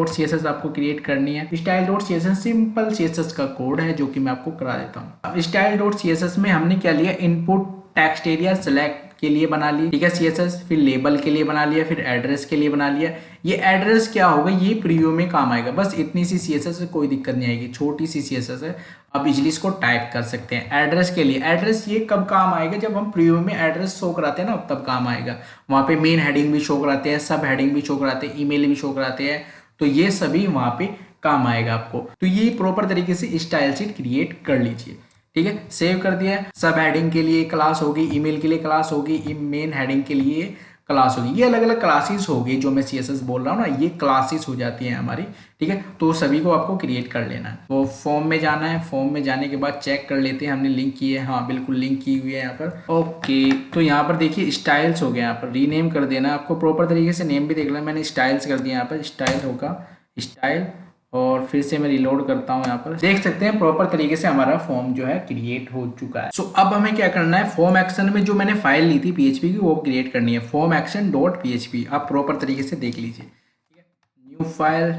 CSS आपको क्रिएट करनी है। Style dot CSS simple CSS का कोड है जो कि मैं आपको करा देता हूँ। स्टाइल डॉट CSS में हमने क्या लिया, इनपुट टेक्स्ट एरिया सेलेक्ट के लिए बना ली, ठीक है CSS, फिर लेबल के लिए बना लिया, फिर एड्रेस के लिए बना लिया। ये एड्रेस क्या होगा, ये प्रीव्यू में काम आएगा, बस इतनी सी CSS है, कोई दिक्कत नहीं आएगी, छोटी सी CSS है, आप इजिली इसको टाइप कर सकते हैं। एड्रेस के लिए, एड्रेस ये कब काम आएगा, जब हम प्रीव्यू में एड्रेस शो कराते हैं ना तब काम आएगा। वहाँ पे मेन हेडिंग भी शो कराते हैं, सब हेडिंग भी शो कराते हैं, ईमेल भी शो कराते हैं, तो ये सभी वहाँ पे काम आएगा आपको। तो ये प्रॉपर तरीके से स्टाइल शीट क्रिएट कर लीजिए, ठीक है। सेव कर दिया। सब हेडिंग के लिए क्लास होगी, ईमेल के लिए क्लास होगी, मेन हेडिंग के लिए क्लास होगी। ये अलग अलग क्लासेस होगी, जो मैं CSS बोल रहा हूँ ना, ये क्लासेस हो जाती हैं हमारी, ठीक है। तो सभी को आपको क्रिएट कर लेना है। तो फॉर्म में जाना है, फॉर्म में जाने के बाद चेक कर लेते हैं हमने लिंक की है, हाँ बिल्कुल लिंक की हुई है यहाँ पर। ओके, तो यहाँ पर देखिए स्टाइल्स हो गया, यहाँ पर रीनेम कर देना आपको, प्रॉपर तरीके से नेम भी देख लेना। मैंने स्टाइल्स कर दिया, यहाँ पर स्टाइल होगा, स्टाइल, और फिर से मैं रिलोड करता हूँ। यहाँ पर देख सकते हैं प्रॉपर तरीके से हमारा फॉर्म जो है क्रिएट हो चुका है। सो अब हमें क्या करना है, फॉर्म एक्शन में जो मैंने फाइल ली थी PHP की, वो क्रिएट करनी है, फॉर्म एक्शन डॉट PHP। आप प्रॉपर तरीके से देख लीजिए, ठीक है। New file,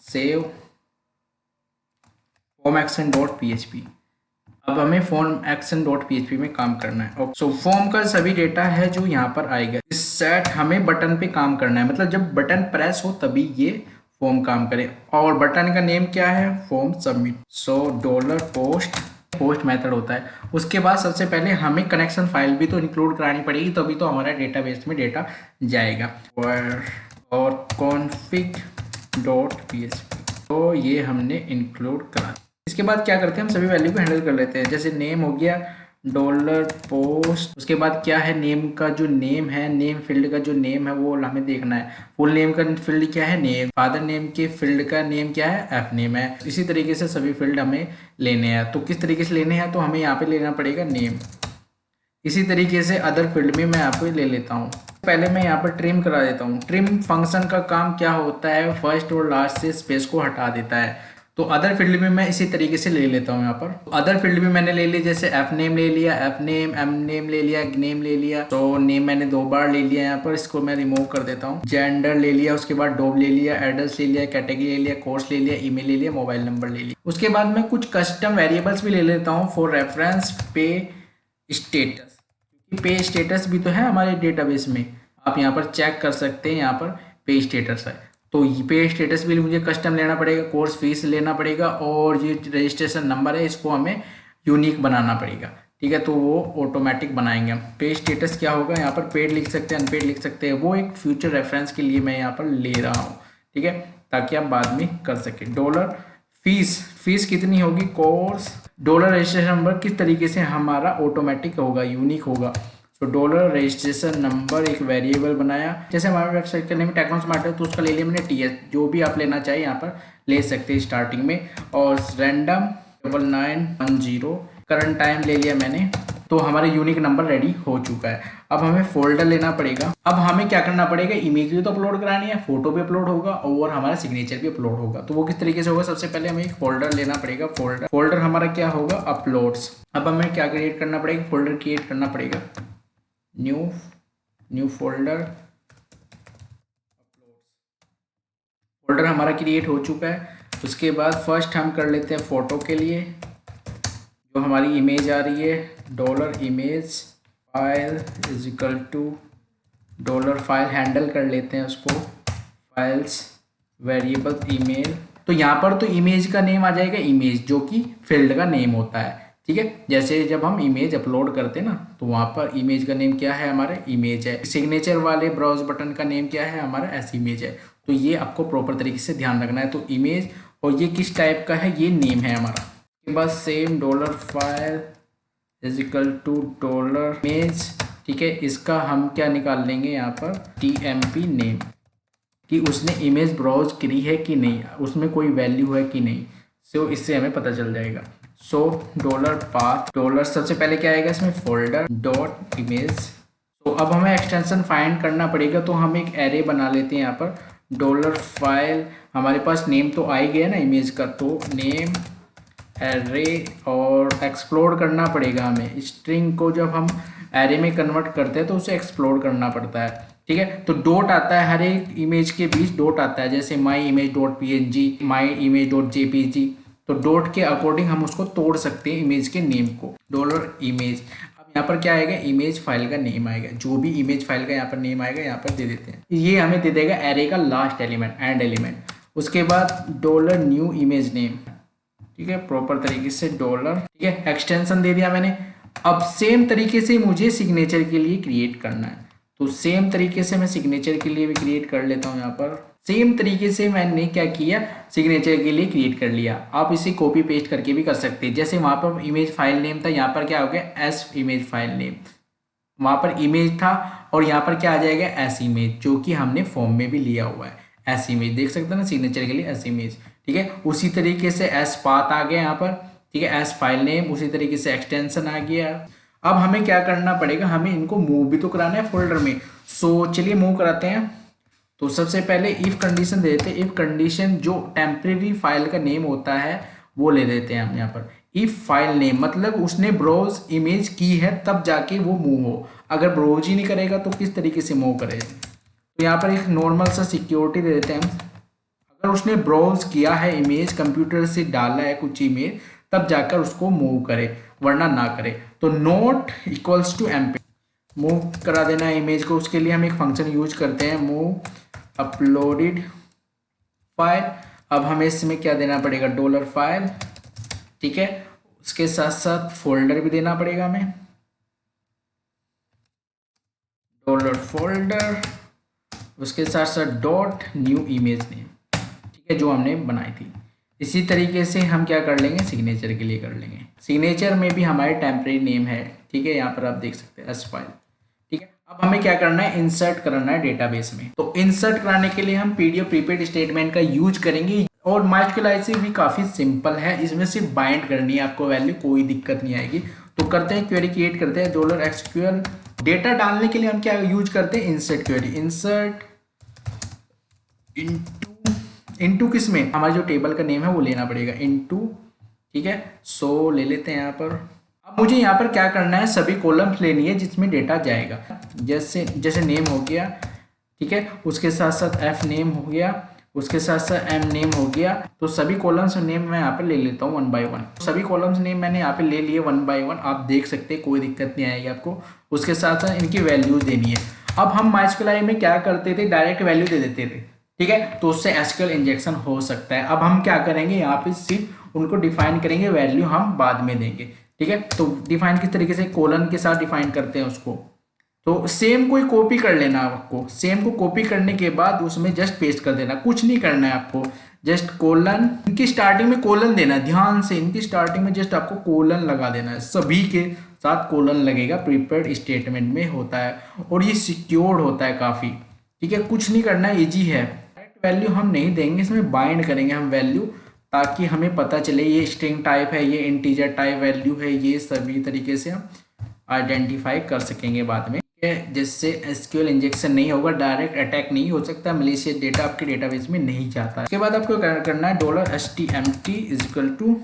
save, form action dot PHP। अब हमें फॉर्म एक्शन डॉट PHP में काम करना है। सो फॉर्म का सभी डेटा है जो यहाँ पर आएगा। इस सेट हमें बटन पे काम करना है, मतलब जब बटन प्रेस हो तभी ये फॉर्म काम करे। और बटन का नेम क्या है, फॉर्म सबमिट। सो $पोस्ट मेथड होता है। उसके बाद सबसे पहले हमें कनेक्शन फाइल भी तो इंक्लूड करानी पड़ेगी, तभी तो हमारा डेटाबेस में डेटा जाएगा। और config डॉट PHP, तो ये हमने इंक्लूड करा। इसके बाद क्या करते हैं, हम सभी वैल्यू को हैंडल कर लेते हैं। जैसे नेम हो गया $पोस्ट, उसके बाद क्या है, नेम का जो नेम है, नेम फील्ड का जो नेम है वो हमें देखना है। फुल नेम का फील्ड क्या है, नेम। फादर नेम के फील्ड का नेम क्या है, एफ नेम है। इसी तरीके से सभी फील्ड हमें लेने हैं। तो किस तरीके से लेने हैं, तो हमें यहाँ पे लेना पड़ेगा नेम। इसी तरीके से अदर फील्ड में मैं यहाँ पे ले लेता हूँ। पहले मैं यहाँ पर ट्रिम करा देता हूँ। ट्रिम फंक्शन का काम क्या होता है, फर्स्ट और लास्ट से स्पेस को हटा देता है। तो अदर फील्ड में मैं इसी तरीके से ले लेता हूँ। यहाँ पर अदर फील्ड में मैंने ले लिया, जैसे एफ नेम ले लिया, एफ नेम, एम नेम ले लिया, नेम ले लिया। तो नेम मैंने 2 बार ले लिया। यहाँ पर इसको मैं रिमूव कर देता हूँ। जेंडर ले लिया, उसके बाद डॉब ले लिया, एड्रेस ले लिया, कैटेगरी ले लिया, कोर्स ले लिया, ईमेल ले लिया, मोबाइल नंबर ले लिया। उसके बाद मैं कुछ कस्टम वेरिएबल्स भी ले लेता हूँ फॉर रेफरेंस पे स्टेटस। पे स्टेटस भी तो है हमारे डेटाबेस में, आप यहाँ पर चेक कर सकते हैं। यहाँ पर पे स्टेटस है, तो पे स्टेटस भी मुझे कस्टम लेना पड़ेगा, कोर्स फीस लेना पड़ेगा, और ये रजिस्ट्रेशन नंबर है, इसको हमें यूनिक बनाना पड़ेगा, ठीक है। तो वो ऑटोमेटिक बनाएंगे हम। पे स्टेटस क्या होगा, यहाँ पर पेड लिख सकते हैं, अनपेड लिख सकते हैं, वो एक फ्यूचर रेफरेंस के लिए मैं यहाँ पर ले रहा हूँ, ठीक है, ताकि आप बाद में कर सकें। डॉलर फीस कितनी होगी, कोर्स। डॉलर रजिस्ट्रेशन नंबर किस तरीके से हमारा ऑटोमेटिक होगा, यूनिक होगा। तो डॉलर रजिस्ट्रेशन नंबर एक वेरिएबल बनाया। जैसे हमारे वेबसाइट का नेम टेक्नो स्मार्ट है, तो उसका ले लिया मैंने TS। जो भी आप लेना चाहिए यहाँ पर ले सकते हैं स्टार्टिंग में। और रैंडम 9910 करंट टाइम ले लिया मैंने। तो हमारा यूनिक नंबर रेडी हो चुका है। अब हमें फोल्डर लेना पड़ेगा। अब हमें क्या करना पड़ेगा, इमेज भी तो अपलोड करानी है, फोटो भी अपलोड होगा और हमारा सिग्नेचर भी अपलोड होगा। तो वो किस तरीके से होगा, सबसे पहले हमें एक फोल्डर लेना पड़ेगा। फोल्डर हमारा क्या होगा, अपलोड्स। अब हमें क्या क्रिएट करना पड़ेगा, फोल्डर क्रिएट करना पड़ेगा। न्यू फोल्डर हमारा क्रिएट हो चुका है। उसके बाद फर्स्ट हम कर लेते हैं फोटो के लिए, जो हमारी इमेज आ रही है, $image file is equal to $file handle कर लेते हैं उसको, फाइल्स वेरिएबल ईमेल। तो यहाँ पर तो इमेज का नेम आ जाएगा, इमेज, जो कि फील्ड का नेम होता है, ठीक है। जैसे जब हम इमेज अपलोड करते हैं ना, तो वहाँ पर इमेज का नेम क्या है, हमारा इमेज है। सिग्नेचर वाले ब्राउज बटन का नेम क्या है, हमारा एस इमेज है। तो ये आपको प्रॉपर तरीके से ध्यान रखना है। तो इमेज, और ये किस टाइप का है, ये नेम है हमारा। उसके बाद same $file is equal to $image, ठीक है। इसका हम क्या निकाल लेंगे यहाँ पर, TMP नेम, कि उसने इमेज ब्राउज करी है कि नहीं, उसमें कोई वैल्यू है कि नहीं। सो इससे हमें पता चल जाएगा। सो $path, सबसे पहले क्या आएगा इसमें, फोल्डर डॉट इमेज। तो अब हमें एक्सटेंशन फाइंड करना पड़ेगा। तो हम एक एरे बना लेते हैं यहाँ पर। $फाइल, हमारे पास नेम तो आ ही गया ना इमेज का, तो नेम एरे, और एक्सप्लोर करना पड़ेगा हमें। स्ट्रिंग को जब हम एरे में कन्वर्ट करते हैं तो उसे एक्सप्लोर करना पड़ता है, ठीक है। तो डॉट आता है, हर एक इमेज के बीच डॉट आता है, जैसे myimage.png, myimage.jpg। तो डॉट के अकॉर्डिंग हम उसको तोड़ सकते हैं इमेज के नेम को। $image, अब यहाँ पर क्या आएगा, इमेज फाइल का नेम आएगा, जो भी इमेज फाइल का यहाँ पर नेम आएगा यहाँ पर दे देते हैं। ये हमें दे देगा एरे का लास्ट एलिमेंट, एंड एलिमेंट। उसके बाद डॉलर न्यू इमेज नेम, ठीक है, प्रॉपर तरीके से डॉलर, ठीक है, एक्सटेंशन दे दिया मैंने। अब सेम तरीके से मुझे सिग्नेचर के लिए क्रिएट करना है, तो सेम तरीके से मैं सिग्नेचर के लिए भी क्रिएट कर लेता हूँ। यहाँ पर सेम तरीके से मैंने क्या किया, सिग्नेचर के लिए क्रिएट कर लिया। आप इसे कॉपी पेस्ट करके भी कर सकते हैं। जैसे वहाँ पर इमेज फाइल नेम था, यहाँ पर क्या हो गया, एस इमेज फाइल नेम, वहाँ पर इमेज था और यहाँ पर क्या आ जाएगा, एस इमेज, जो कि हमने फॉर्म में भी लिया हुआ है। एस इमेज देख सकते हैं ना, सिग्नेचर के लिए एस इमेज, ठीक है। उसी तरीके से एस पाथ आ गया यहाँ पर, ठीक है, एस फाइल नेम, उसी तरीके से एक्सटेंशन आ गया। अब हमें क्या करना पड़ेगा, हमें इनको मूव भी तो कराना है फोल्डर में। सो चलिए मूव कराते हैं। तो सबसे पहले इफ कंडीशन दे देते हैं। इफ कंडीशन जो टेम्परेरी फाइल का नेम होता है वो ले देते हैं हम यहाँ पर। इफ फाइल नेम मतलब उसने ब्राउज इमेज की है तब जाके वो मूव हो, अगर ब्राउज ही नहीं करेगा तो किस तरीके से मूव करे। तो यहाँ पर एक नॉर्मल सा सिक्योरिटी दे देते हैं हम। अगर उसने ब्राउज किया है इमेज, कंप्यूटर से डाला है कुछ इमेज, तब जाकर उसको मूव करे, वरना ना करे। तो नॉट इक्वल्स टू एम्प मूव करा देना है इमेज को। उसके लिए हम एक फंक्शन यूज करते हैं, मूव अपलोडेड फाइल। अब हमें इसमें क्या देना पड़ेगा, डॉलर फाइल, ठीक है। उसके साथ साथ फोल्डर भी देना पड़ेगा हमें, डॉलर फोल्डर। उसके साथ साथ डॉट न्यू इमेज नेम, ठीक है, जो हमने बनाई थी। इसी तरीके से हम क्या कर लेंगे, सिग्नेचर के लिए कर लेंगे। सिग्नेचर में भी हमारे टेम्परेरी नेम है, ठीक है, यहाँ पर आप देख सकते हैं एस फाइल, ठीक है। अब हमें क्या करना है, इंसर्ट करना है डेटाबेस में। तो इंसर्ट कराने के लिए हम पीडीएफ प्रीपेड स्टेटमेंट का यूज करेंगे। और MySQL भी काफ़ी सिंपल है, इसमें सिर्फ बाइंड करनी है आपको वैल्यू, कोई दिक्कत नहीं आएगी। तो करते हैं, क्वेरी क्रिएट करते हैं, डॉलर SQL। डेटा डालने के लिए हम क्या यूज करते हैं, इंसर्ट क्वेरी। इंसर्ट इनटू किस में, हमारा जो टेबल का नेम है वो लेना पड़ेगा, इनटू, ठीक है। सो ले लेते हैं यहाँ पर। अब मुझे यहाँ पर क्या करना है, सभी कॉलम्स लेनी है जिसमें डेटा जाएगा। जैसे नेम हो गया, ठीक है, उसके साथ साथ एफ नेम हो गया, उसके साथ साथ एम नेम हो गया। तो सभी कॉलम्स नेम मैं यहाँ पर ले लेता हूँ 1 by 1। सभी कॉलम्स नेम मैंने यहाँ पे ले लिए 1 by 1, आप देख सकते हैं, कोई दिक्कत नहीं आएगी आपको। उसके साथ साथ इनकी वैल्यूज देनी है। अब हम MySQL में क्या करते थे, डायरेक्ट वैल्यू दे देते थे, ठीक है, तो उससे SQL इंजेक्शन हो सकता है। अब हम क्या करेंगे, यहाँ पे सिर्फ उनको डिफाइन करेंगे, वैल्यू हम बाद में देंगे, ठीक है। तो डिफाइन किस तरीके से, कोलन के साथ डिफाइन करते हैं उसको। तो सेम कोई कॉपी कर लेना आपको, सेम को कॉपी करने के बाद उसमें जस्ट पेस्ट कर देना, कुछ नहीं करना है आपको, जस्ट कोलन, इनकी स्टार्टिंग में कोलन देना है, ध्यान से इनकी स्टार्टिंग में जस्ट आपको कोलन लगा देना है, सभी के साथ कोलन लगेगा, प्रीपेड स्टेटमेंट में होता है और ये सिक्योर्ड होता है काफ़ी, ठीक है। कुछ नहीं करना है, ईजी है। डायरेक्ट वैल्यू हम नहीं देंगे, इसमें बाइंड करेंगे हम वैल्यू, ताकि हमें पता चले ये स्ट्रिंग टाइप है, ये इंटीजर टाइप वैल्यू है, ये सभी तरीके से हम आइडेंटिफाई कर सकेंगे बाद में, जिससे SQL इंजेक्शन नहीं होगा, डायरेक्ट अटैक नहीं हो सकता, मलेशियस डेटा आपके डेटाबेस में नहीं जाता है। उसके बाद आपको करना है dollar HTMT is equal to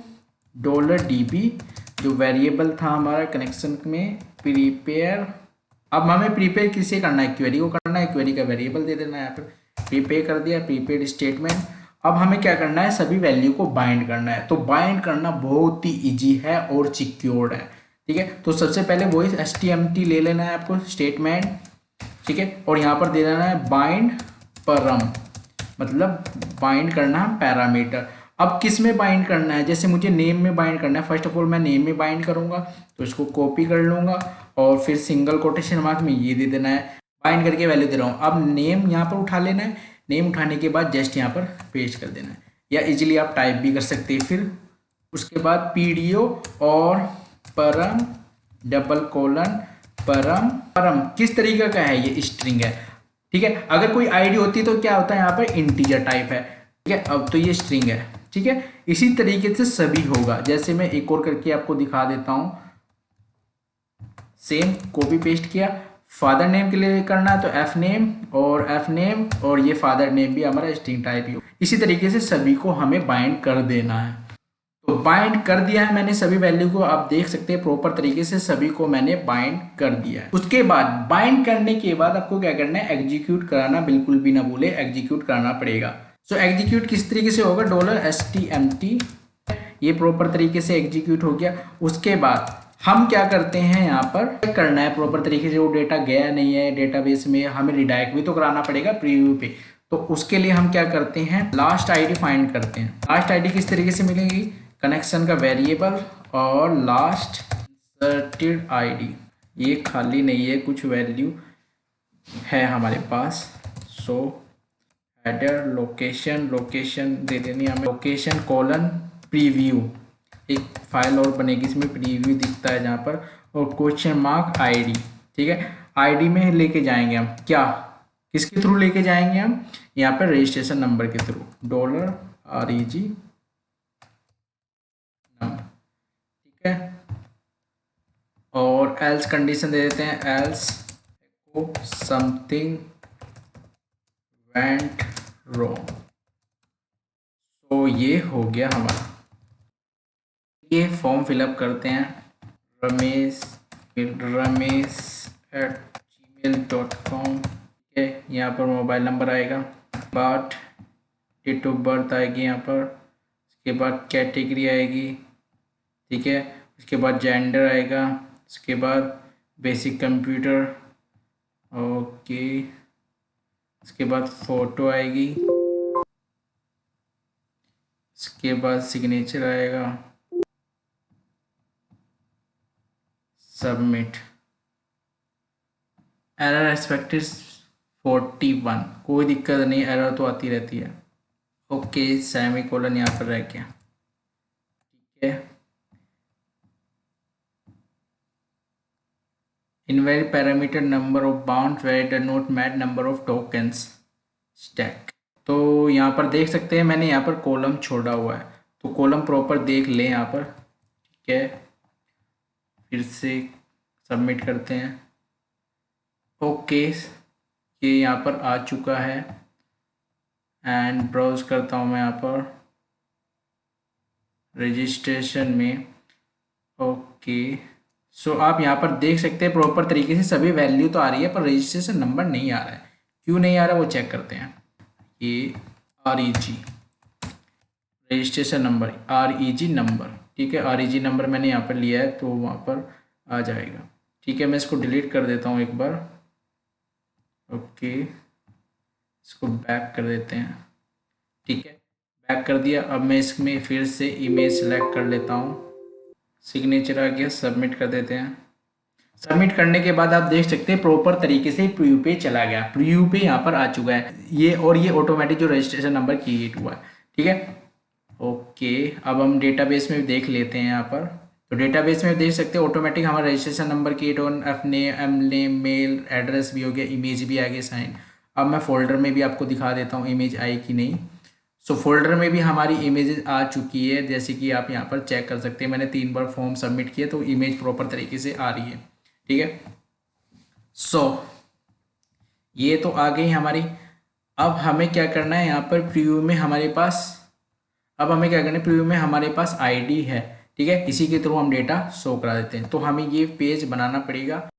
dollar DB, जो वेरिएबल था हमारा कनेक्शन में, प्रीपेयर। अब हमें प्रीपेयर किसे करना है, क्वेरी को करना है, क्वेरी का वेरिएबल दे देना है, यहाँ पर प्रीपेयर कर दिया, प्रीपेड स्टेटमेंट। अब हमें क्या करना है, सभी वैल्यू को बाइंड करना है। तो बाइंड करना बहुत ही ईजी है और सिक्योर्ड है, ठीक है। तो सबसे पहले वही HTMT ले लेना है आपको स्टेटमेंट, ठीक है, और यहाँ पर दे देना है बाइंड परम, मतलब बाइंड करना है पैरामीटर। अब किस में बाइंड करना है, जैसे मुझे नेम में बाइंड करना है, फर्स्ट ऑफ ऑल मैं नेम में बाइंड करूंगा, तो इसको कॉपी कर लूंगा और फिर सिंगल कोटेशन मार्क में ये दे देना है, बाइंड करके वैल्यू दे रहा हूँ। अब नेम यहाँ पर उठा लेना है, नेम उठाने के बाद जस्ट यहाँ पर पेस्ट कर देना है, या इजीली आप टाइप भी कर सकते हैं। फिर उसके बाद PDO और परम डबल कोलन परम। परम किस तरीके का है, ये स्ट्रिंग है, ठीक है। अगर कोई आईडी होती तो क्या होता है, यहाँ पर इंटीजर टाइप है, ठीक है। अब तो ये स्ट्रिंग है, ठीक है। इसी तरीके से सभी होगा, जैसे मैं एक और करके आपको दिखा देता हूँ। सेम कॉपी पेस्ट किया, फादर नेम के लिए करना है तो एफ नेम और ये फादर नेम भी हमारा स्ट्रिंग टाइप ही हो। इसी तरीके से सभी को हमें बाइंड कर देना है। तो बाइंड कर दिया है मैंने सभी वैल्यू को, आप देख सकते हैं प्रॉपर तरीके से सभी को मैंने बाइंड कर दिया है। उसके बाद बाइंड करने के बाद आपको क्या करना है, एग्जीक्यूट कराना, बिल्कुल भी ना भूले, एग्जीक्यूट कराना पड़ेगा। सो एग्जीक्यूट किस तरीके से होगा, डॉलर HTMT, ये प्रॉपर तरीके से एग्जीक्यूट हो गया। उसके बाद हम क्या करते हैं यहाँ पर चेक करना है प्रॉपर तरीके से वो डेटा गया नहीं है डेटाबेस में, हमें रिडायरेक्ट भी तो कराना पड़ेगा प्रीव्यू पे। तो उसके लिए हम क्या करते हैं, लास्ट आईडी फाइंड करते हैं। लास्ट आईडी किस तरीके से मिलेगी, कनेक्शन का वेरिएबल और लास्ट इंसर्टेड आईडी, ये खाली नहीं है, कुछ वैल्यू है हमारे पास। सो हेडर लोकेशन, लोकेशन दे देनी हमें, लोकेशन कोलन प्रीव्यू, एक फाइल और बनेगी इसमें प्रीव्यू दिखता है जहाँ पर, और क्वेश्चन मार्क आईडी। ठीक है, आईडी में लेके जाएंगे हम क्या, किसके थ्रू लेके जाएंगे हम, यहाँ पर रजिस्ट्रेशन नंबर के थ्रू, $REG नंबर। ठीक है, और एल्स कंडीशन दे देते हैं, एल्स समथिंग वेंट रॉन्ग। तो ये हो गया हमारा, ये फॉर्म फिलअप करते हैं, ramesh@gmail.com। ठीक है, यहाँ पर मोबाइल नंबर आएगा, बाद डेट ऑफ बर्थ आएगी यहाँ पर, उसके बाद कैटेगरी आएगी। ठीक है, उसके बाद जेंडर आएगा, उसके बाद बेसिक कंप्यूटर, ओके, उसके बाद फ़ोटो आएगी, उसके बाद सिग्नेचर आएगा, सबमिट। एरर एक्सपेक्टेड 41, कोई दिक्कत नहीं, एरर तो आती रहती है। ओके, सेमी कोलन यहाँ पर रह गया। ठीक है, invalid parameter number of bound variable not match number of tokens stack. तो यहाँ पर देख सकते हैं मैंने यहाँ पर कॉलम छोड़ा हुआ है, तो कॉलम प्रॉपर देख लें यहाँ पर। ठीक है, फिर से सबमिट करते हैं। ओके, ये यहाँ पर आ चुका है एंड ब्राउज करता हूँ मैं यहाँ पर रजिस्ट्रेशन में। ओके, सो आप यहाँ पर देख सकते हैं प्रॉपर तरीके से सभी वैल्यू तो आ रही है, पर रजिस्ट्रेशन नंबर नहीं आ रहा है। क्यों नहीं आ रहा है वो चेक करते हैं। ये REG registration number, REG number. ठीक है, REG नंबर मैंने यहाँ पर लिया है तो वहाँ पर आ जाएगा। ठीक है, मैं इसको डिलीट कर देता हूँ एक बार। ओके, इसको बैक कर देते हैं। ठीक है, बैक कर दिया। अब मैं इसमें फिर से इमेज सेलेक्ट कर लेता हूँ, सिग्नेचर आ गया, सबमिट कर देते हैं। सबमिट करने के बाद आप देख सकते हैं प्रॉपर तरीके से प्रीव्यू पे चला गया, प्रीव्यू पे यहाँ पर आ चुका है ये, और ये ऑटोमेटिक जो रजिस्ट्रेशन नंबर क्रिएट हुआ है। ठीक है, ओके, अब हम डेटाबेस में देख लेते हैं यहाँ पर। तो डेटाबेस में देख सकते हैं ऑटोमेटिक हमारा रजिस्ट्रेशन नंबर क्रिएट हो, अपने नेम मेल एड्रेस भी हो गया, इमेज भी आ गई साइन। अब मैं फोल्डर में भी आपको दिखा देता हूँ इमेज आई कि नहीं। सो फोल्डर में भी हमारी इमेजेस आ चुकी है, जैसे कि आप यहाँ पर चेक कर सकते हैं। मैंने 3 बार फॉर्म सबमिट किया तो इमेज प्रॉपर तरीके से आ रही है। ठीक है, सो ये तो आ गई हमारी। अब हमें क्या करना है, यहाँ पर प्रीव्यू में हमारे पास, अब हमें क्या करना है, प्रीव्यू में हमारे पास आईडी है। ठीक है, इसी के थ्रू हम डेटा शो करा देते हैं। तो हमें ये पेज बनाना पड़ेगा।